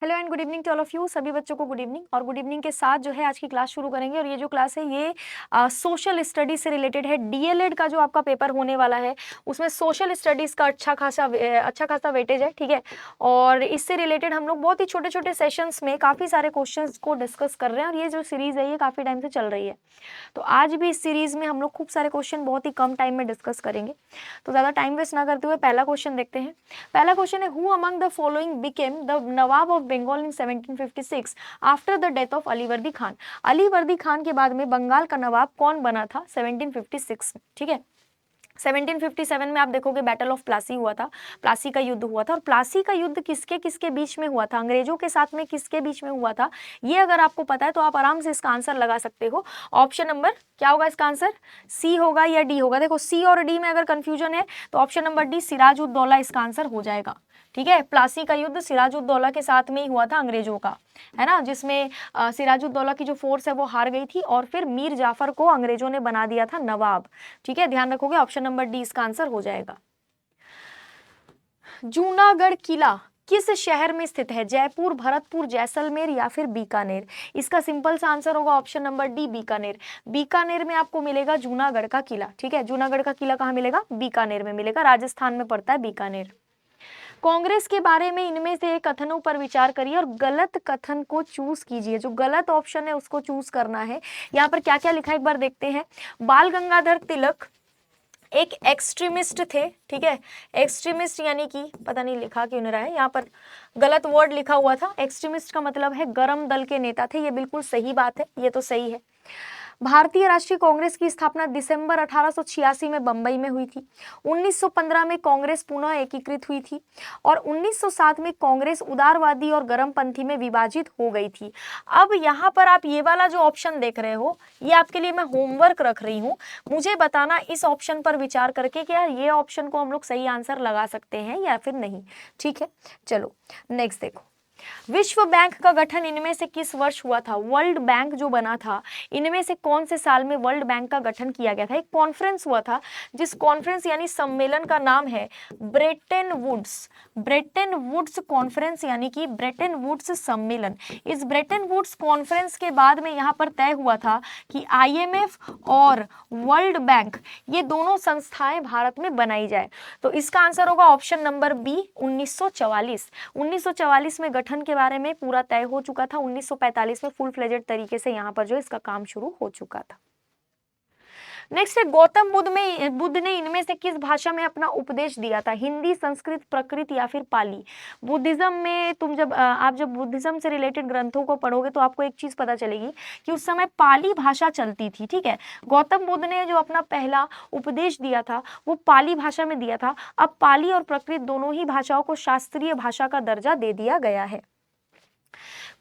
Hello and good evening to all of you. सभी बच्चों को गुड इवनिंग। और गुड इवनिंग के साथ जो है आज की क्लास शुरू करेंगे। और ये जो क्लास है ये सोशल स्टडीज से रिलेटेड है। डीएलएड का जो आपका पेपर होने वाला है उसमें सोशल स्टडीज का अच्छा खासा वेटेज है, ठीक है। और इससे रिलेटेड हम लोग बहुत ही छोटे छोटे सेशंस में काफ़ी सारे क्वेश्चंस को डिस्कस कर रहे हैं। और ये जो सीरीज़ है ये काफ़ी टाइम से चल रही है, तो आज भी इस सीरीज़ में हम लोग खूब सारे क्वेश्चन बहुत ही कम टाइम में डिस्कस करेंगे। तो ज़्यादा टाइम वेस्ट ना करते हुए पहला क्वेश्चन देखते हैं। पहला क्वेश्चन है, who among the following became the nawab of Bengal in 1756 after the death of Ali Vardi Khan. Ali Vardi Khan के बाद में बंगाल का नवाब कौन बना था 1756 में, ठीक है। 1757 में आप देखोगे बैटल ऑफ प्लासी हुआ था, प्लासी का युद्ध हुआ था। और प्लासी का युद्ध किसके किसके बीच में हुआ था, अंग्रेजों के साथ में किसके बीच में हुआ था, ये अगर आपको पता है तो आप आराम से इसका आंसर लगा सकते हो। ऑप्शन नंबर क्या होगा इसका आंसर, सी होगा या डी होगा। देखो सी और डी में अगर कंफ्यूजन है तो ऑप्शन नंबर डी सिराजुद्दौला इसका आंसर हो जाएगा, ठीक है। प्लासी का युद्ध सिराजुद्दौला के साथ में ही हुआ था अंग्रेजों का, है ना, जिसमें सिराजुद्दौला की जो फोर्स है वो हार गई थी और फिर मीर जाफर को अंग्रेजों ने बना दिया था नवाब, ठीक है। ध्यान रखोगे ऑप्शन नंबर डी इसका आंसर हो जाएगा। जूनागढ़ किला किस शहर में स्थित है, जयपुर, भरतपुर, जैसलमेर या फिर बीकानेर। इसका सिंपल सा आंसर होगा option number D Bikaner. Bikaner में आपको मिलेगा जूनागढ़ का किला, ठीक है। जूनागढ़ का किला कहाँ मिलेगा, बीकानेर में मिलेगा, राजस्थान में पड़ता है बीकानेर। कांग्रेस के बारे में इनमें से कथनों पर विचार करिए और गलत कथन को चूज कीजिए। जो गलत ऑप्शन है उसको चूज करना है। यहाँ पर क्या क्या लिखा है एक बार देखते हैं। बाल गंगाधर तिलक एक एक्सट्रीमिस्ट थे, ठीक है। एक्सट्रीमिस्ट यानी कि पता नहीं लिखा क्यों नहीं रहा है, यहाँ पर गलत वर्ड लिखा हुआ था। एक्सट्रीमिस्ट का मतलब है गरम दल के नेता थे, ये बिल्कुल सही बात है, ये तो सही है। भारतीय राष्ट्रीय कांग्रेस की स्थापना दिसंबर 1886 में बंबई में हुई थी। 1915 में कांग्रेस पुनः एकीकृत हुई थी और 1907 में कांग्रेस उदारवादी और गर्मपंथी में विभाजित हो गई थी। अब यहाँ पर आप ये वाला जो ऑप्शन देख रहे हो ये आपके लिए मैं होमवर्क रख रही हूँ। मुझे बताना इस ऑप्शन पर विचार करके कि यार ये ऑप्शन को हम लोग सही आंसर लगा सकते हैं या फिर नहीं, ठीक है। चलो नेक्स्ट देखो। विश्व बैंक का गठन इनमें से किस वर्ष हुआ था, वर्ल्ड बैंक जो बना था इनमें से कौन से साल में वर्ल्ड बैंक का गठन किया गया था। एक कॉन्फ्रेंस हुआ था जिस कॉन्फ्रेंस यानी सम्मेलन का नाम है Bretton Woods. Bretton Woods conference यानी कि ब्रेटन वुड्स सम्मेलन। इस ब्रेटन वुड्स कॉन्फ्रेंस के बाद में यहाँ पर तय हुआ था कि आईएमएफ और वर्ल्ड बैंक ये दोनों संस्थाएं भारत में बनाई जाए। तो इसका आंसर होगा ऑप्शन नंबर बी 1944। 1944 में गठन के बारे में पूरा तय हो चुका था। 1945 में फुल फ्लेजेड तरीके से यहाँ पर जो इसका काम शुरू हो चुका था। नेक्स्ट है, गौतम बुद्ध ने इनमें से किस भाषा में अपना उपदेश दिया था, हिंदी, संस्कृत, प्राकृत या फिर पाली। बुद्धिज्म में आप जब बुद्धिज्म से रिलेटेड ग्रंथों को पढ़ोगे तो आपको एक चीज पता चलेगी कि उस समय पाली भाषा चलती थी, ठीक है। गौतम बुद्ध ने जो अपना पहला उपदेश दिया था वो पाली भाषा में दिया था। अब पाली और प्राकृत दोनों ही भाषाओं को शास्त्रीय भाषा का दर्जा दे दिया गया है।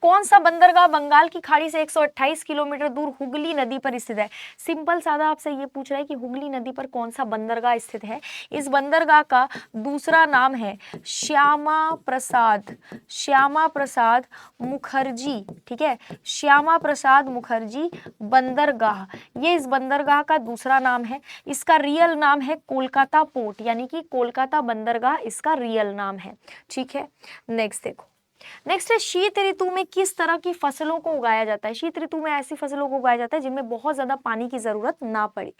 कौन सा बंदरगाह बंगाल की खाड़ी से 128 किलोमीटर दूर हुगली नदी पर स्थित है। सिंपल सादा आपसे ये पूछ रहा है कि हुगली नदी पर कौन सा बंदरगाह स्थित है। इस बंदरगाह का दूसरा नाम है श्यामा प्रसाद मुखर्जी, ठीक है। श्यामा प्रसाद मुखर्जी बंदरगाह, ये इस बंदरगाह का दूसरा नाम है। इसका रियल नाम है कोलकाता पोर्ट, यानी कि कोलकाता बंदरगाह इसका रियल नाम है, ठीक है। नेक्स्ट देखो। नेक्स्ट है, शीत ऋतु में किस तरह की फसलों को उगाया जाता है। शीत ऋतु में ऐसी फसलों को उगाया जाता है जिनमें बहुत ज्यादा पानी की जरूरत ना पड़े।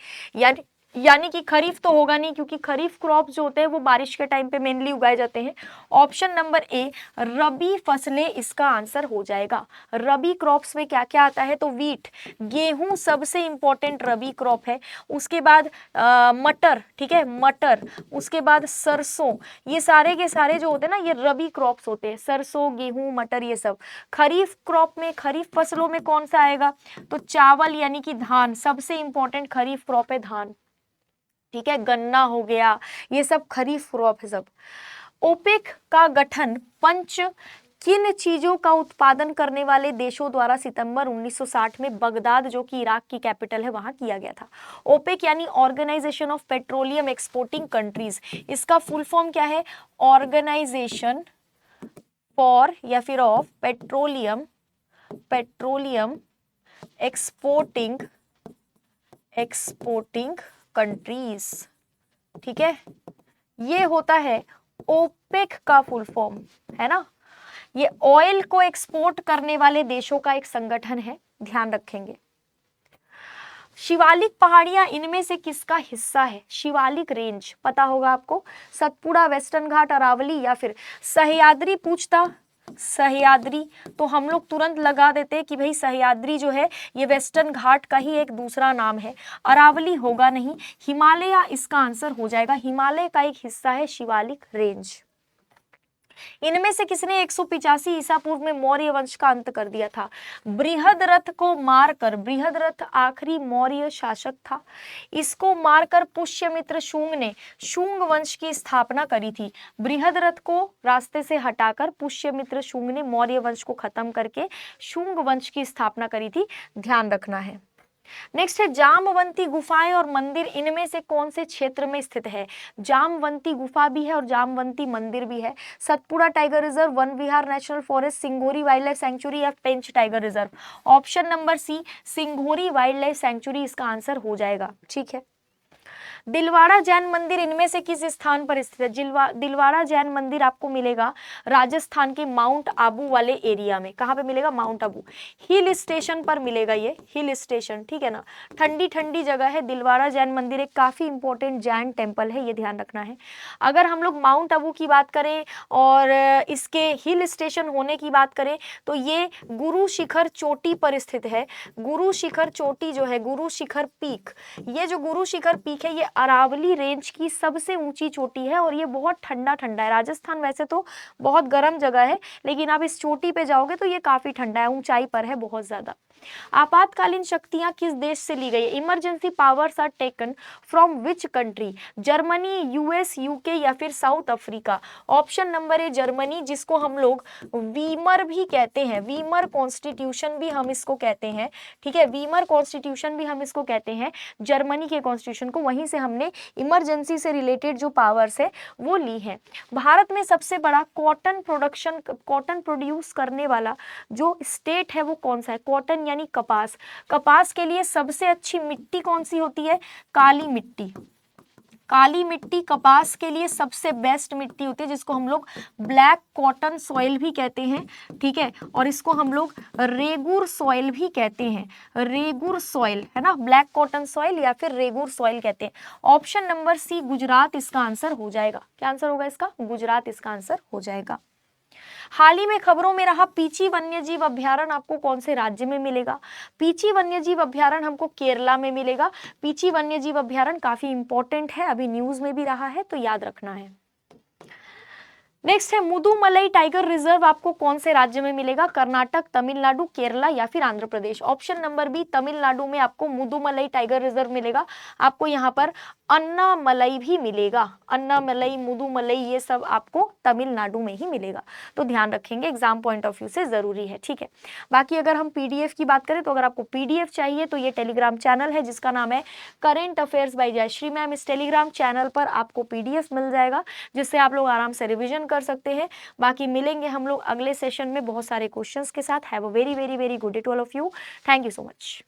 यानी कि खरीफ तो होगा नहीं, क्योंकि खरीफ क्रॉप जो होते हैं वो बारिश के टाइम पे मेनली उगाए जाते हैं। ऑप्शन नंबर ए रबी फसलें इसका आंसर हो जाएगा। रबी क्रॉप्स में क्या क्या आता है, तो वीट, गेहूं सबसे इंपॉर्टेंट रबी क्रॉप है। उसके बाद मटर, ठीक है, मटर, उसके बाद सरसों, ये सारे के सारे जो होते हैं ना ये रबी क्रॉप्स होते हैं। सरसों, गेहूं, मटर, ये सब। खरीफ क्रॉप में, खरीफ फसलों में कौन सा आएगा, तो चावल यानी कि धान, सबसे इंपॉर्टेंट खरीफ क्रॉप है धान, ठीक है। गन्ना हो गया, ये सब खरीफ क्रॉप है सब। ओपेक का गठन पंच किन चीजों का उत्पादन करने वाले देशों द्वारा सितंबर 1960 में बगदाद, जो कि इराक की कैपिटल है, वहां किया गया था। ओपेक यानी organisation of petroleum exporting countries, इसका फुल फॉर्म क्या है, ऑर्गेनाइजेशन फॉर या फिर ऑफ पेट्रोलियम एक्सपोर्टिंग कंट्रीज, ठीक है। ये होता है ओपेक का फुल फॉर्म, है ना। ये ऑयल को एक्सपोर्ट करने वाले देशों का एक संगठन है, ध्यान रखेंगे। शिवालिक पहाड़ियां इनमें से किसका हिस्सा है? शिवालिक रेंज पता होगा आपको, सतपुड़ा, वेस्टर्न घाट, अरावली या फिर सह्याद्री। पूछता सह्याद्री तो हम लोग तुरंत लगा देते कि भाई सह्याद्री जो है ये वेस्टर्न घाट का ही एक दूसरा नाम है। अरावली होगा नहीं, हिमालय इसका आंसर हो जाएगा। हिमालय का एक हिस्सा है शिवालिक रेंज। इनमें से किसने 185 ईसा पूर्व में मौर्य वंश का अंत कर दिया था? बृहद्रथ को मारकर, बृहद्रथ आखिरी मौर्य शासक था, इसको मारकर पुष्यमित्र शुंग ने शुंग वंश की स्थापना करी थी। बृहद्रथ को रास्ते से हटाकर पुष्यमित्र शुंग ने मौर्य वंश को खत्म करके शुंग वंश की स्थापना करी थी, ध्यान रखना है। नेक्स्ट है जामवंती गुफाएं और मंदिर इनमें से कौन से क्षेत्र में स्थित है? जामवंती गुफा भी है और जामवंती मंदिर भी है। Satpura tiger reserve, Van Vihar national forest, Singhori wildlife sanctuary या Pench tiger reserve? Option number C Singhori wildlife sanctuary इसका आंसर हो जाएगा, ठीक है। दिलवाड़ा जैन मंदिर इनमें से किस स्थान पर स्थित है? दिलवाड़ा जैन मंदिर आपको मिलेगा राजस्थान के माउंट आबू वाले एरिया में। कहाँ पे मिलेगा? माउंट आबू हिल स्टेशन पर मिलेगा, ये हिल स्टेशन, ठीक है ना, ठंडी ठंडी जगह है। दिलवाड़ा जैन मंदिर एक काफी इंपॉर्टेंट जैन टेम्पल है, ये ध्यान रखना है। अगर हम लोग माउंट आबू की बात करें और इसके हिल स्टेशन होने की बात करें तो ये गुरु शिखर चोटी पर स्थित है। गुरु शिखर चोटी जो है, गुरु शिखर पीक, ये जो गुरु शिखर पीक है ये अरावली रेंज की सबसे ऊंची चोटी है और ये बहुत ठंडा ठंडा है। राजस्थान वैसे तो बहुत गर्म जगह है, लेकिन आप इस चोटी पे जाओगे तो ये काफी ठंडा है, ऊंचाई पर है बहुत ज्यादा। आपातकालीन शक्तियां किस देश से ली गई? Emergency powers are taken from which country? Germany, US, UK या फिर South Africa? Option number A Germany, जिसको हम लोग वीमर भी कहते हैं, वीमर कॉन्स्टिट्यूशन भी हम इसको कहते हैं, ठीक है, वीमर कॉन्स्टिट्यूशन भी हम इसको कहते हैं, जर्मनी के कॉन्स्टिट्यूशन को, वहीं से हमने इमरजेंसी से रिलेटेड जो पावर्स है वो ली है। भारत में सबसे बड़ा कॉटन प्रोडक्शन, कॉटन प्रोड्यूस करने वाला जो स्टेट है वो कौन सा है? कॉटन यानी कपास। कपास के लिए सबसे अच्छी मिट्टी कौन सी होती है? काली मिट्टी। काली मिट्टी कपास के लिए सबसे बेस्ट मिट्टी होती है, जिसको हम लोग ब्लैक कॉटन सॉइल भी कहते हैं, ठीक है, और इसको हम लोग रेगुर सॉइल भी कहते हैं। रेगुर सॉइल है ना, ब्लैक कॉटन सॉइल या फिर रेगुर सॉइल कहते हैं। ऑप्शन नंबर सी गुजरात इसका आंसर हो जाएगा। क्या आंसर होगा इसका? गुजरात इसका आंसर हो जाएगा। हाल ही में खबरों में रहा पीची वन्यजीव अभ्यारण्य आपको कौन से राज्य में मिलेगा? पीची वन्यजीव अभ्यारण्य हमको केरला में मिलेगा। पीची वन्यजीव अभ्यारण्य काफी इंपॉर्टेंट है, अभी न्यूज में भी रहा है, तो याद रखना है। नेक्स्ट है मुदुमलई टाइगर रिजर्व आपको कौन से राज्य में मिलेगा? कर्नाटक, तमिलनाडु, केरला या फिर Andhra Pradesh? Option number B Tamil Nadu में आपको मुदुमलई टाइगर रिजर्व मिलेगा। आपको यहाँ पर अन्नामलई भी मिलेगा, अन्नामलई, मुदुमलई ये सब आपको तमिलनाडु में ही मिलेगा, तो ध्यान रखेंगे, एग्जाम पॉइंट ऑफ व्यू से जरूरी है, ठीक है। बाकी अगर हम पीडीएफ की बात करें तो अगर आपको पीडीएफ चाहिए तो ये टेलीग्राम चैनल है जिसका नाम है current affairs by Jayshree ma'am. इस टेलीग्राम चैनल पर आपको पीडीएफ मिल जाएगा जिससे आप लोग आराम से रिविजन कर सकते हैं। बाकी मिलेंगे हम लोग अगले सेशन में बहुत सारे क्वेश्चंस के साथ। Have a very very very good day to all of you. Thank you so much.